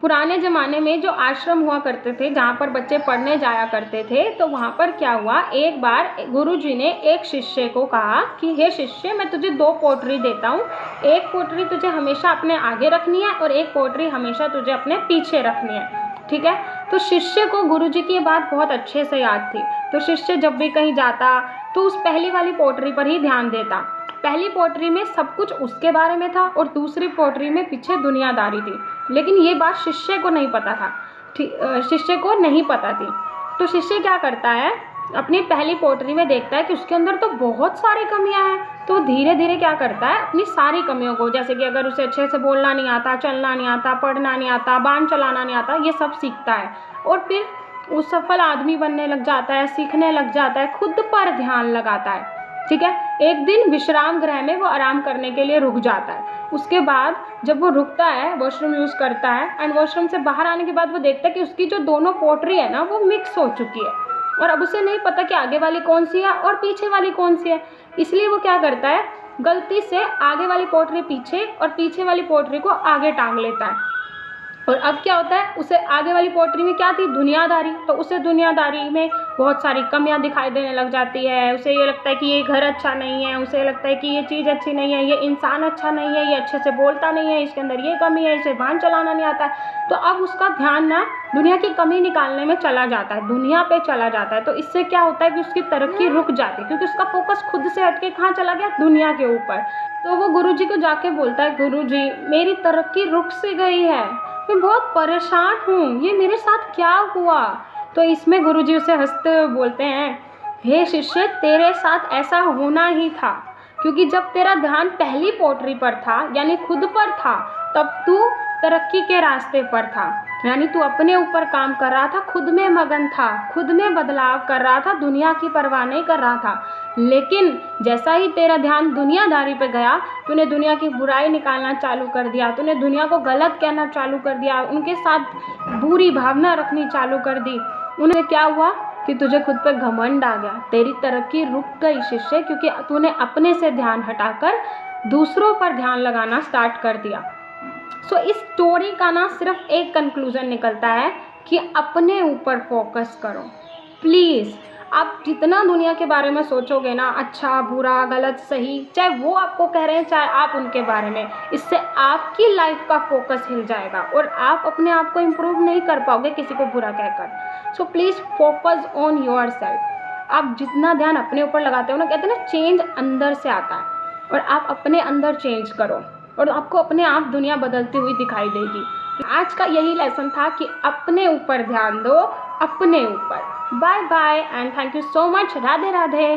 पुराने ज़माने में जो आश्रम हुआ करते थे, जहाँ पर बच्चे पढ़ने जाया करते थे, तो वहाँ पर क्या हुआ, एक बार गुरुजी ने एक शिष्य को कहा कि हे शिष्य, मैं तुझे 2 पोटली देता हूँ। एक पोटली तुझे हमेशा अपने आगे रखनी है और एक पोटली हमेशा तुझे अपने पीछे रखनी है, ठीक है। तो शिष्य को गुरुजी की ये बात बहुत अच्छे से याद थी। तो शिष्य जब भी कहीं जाता तो उस पहली वाली पोटली पर ही ध्यान देता। पहली पोटली में सब कुछ उसके बारे में था और दूसरी पोटली में पीछे दुनियादारी थी। लेकिन ये बात शिष्य को नहीं पता था, शिष्य को नहीं पता थी। तो शिष्य क्या करता है, अपनी पहली पोटली में देखता है कि उसके अंदर तो बहुत सारी कमियां हैं। तो धीरे धीरे क्या करता है, अपनी सारी कमियों को, जैसे कि अगर उसे अच्छे से बोलना नहीं आता, चलना नहीं आता, पढ़ना नहीं आता, बाण चलाना नहीं आता, ये सब सीखता है और फिर वो सफल आदमी बनने लग जाता है, सीखने लग जाता है, खुद पर ध्यान लगाता है, ठीक है। एक दिन विश्राम गृह में वो आराम करने के लिए रुक जाता है। उसके बाद जब वो रुकता है, वॉशरूम यूज़ करता है एंड वॉशरूम से बाहर आने के बाद वो देखता है कि उसकी जो दोनों पोटली है ना, वो मिक्स हो चुकी है और अब उसे नहीं पता कि आगे वाली कौन सी है और पीछे वाली कौन सी है। इसलिए वो क्या करता है, गलती से आगे वाली पोटली पीछे और पीछे वाली पोटली को आगे टांग लेता है। और अब क्या होता है, उसे आगे वाली पोटली में क्या थी, दुनियादारी। तो उसे दुनियादारी में बहुत सारी कमियां दिखाई देने लग जाती है। उसे ये लगता है कि ये घर अच्छा नहीं है, उसे लगता है कि ये चीज़ अच्छी नहीं है, ये इंसान अच्छा नहीं है, ये अच्छे से बोलता नहीं है, इसके अंदर ये कमी है, इसे वाहन चलाना नहीं आता है। तो अब उसका ध्यान ना दुनिया की कमी निकालने में चला जाता है, दुनिया पे चला जाता है। तो इससे क्या होता है कि उसकी तरक्की रुक जाती है, क्योंकि उसका फोकस खुद से हटके कहाँ चला गया, दुनिया के ऊपर। तो वो गुरुजी को जाके बोलता है, गुरुजी मेरी तरक्की रुक सी गई है, मैं बहुत परेशान हूँ, ये मेरे साथ क्या हुआ। तो इसमें गुरुजी उसे हंसते हुए बोलते हैं, हे शिष्य, तेरे साथ ऐसा होना ही था, क्योंकि जब तेरा ध्यान पहली पोटली पर था, यानी खुद पर था, तब तू तरक्की के रास्ते पर था, यानी तू अपने ऊपर काम कर रहा था, खुद में मगन था, खुद में बदलाव कर रहा था, दुनिया की परवाह नहीं कर रहा था। लेकिन जैसा ही तेरा ध्यान दुनियादारी पे गया, तूने दुनिया की बुराई निकालना चालू कर दिया, तूने दुनिया को गलत कहना चालू कर दिया, उनके साथ बुरी भावना रखनी चालू कर दी। उन्हें क्या हुआ कि तुझे खुद पे घमंड आ गया, तेरी तरक्की रुक गई शिष्य, क्योंकि तूने अपने से ध्यान हटाकर दूसरों पर ध्यान लगाना स्टार्ट कर दिया। इस स्टोरी का ना सिर्फ एक कंक्लूजन निकलता है कि अपने ऊपर फोकस करो प्लीज़। आप जितना दुनिया के बारे में सोचोगे ना, अच्छा बुरा गलत सही, चाहे वो आपको कह रहे हैं चाहे आप उनके बारे में, इससे आपकी लाइफ का फोकस हिल जाएगा और आप अपने आप को इम्प्रूव नहीं कर पाओगे किसी को बुरा कहकर। So please focus on your self. आप जितना ध्यान अपने ऊपर लगाते हो ना, कहते हैं ना चेंज अंदर से आता है, और आप अपने अंदर चेंज करो और आपको अपने आप दुनिया बदलती हुई दिखाई देगी। आज का यही लेसन था कि अपने ऊपर ध्यान दो, अपने ऊपर। Bye bye and thank you so much. Radhe Radhe.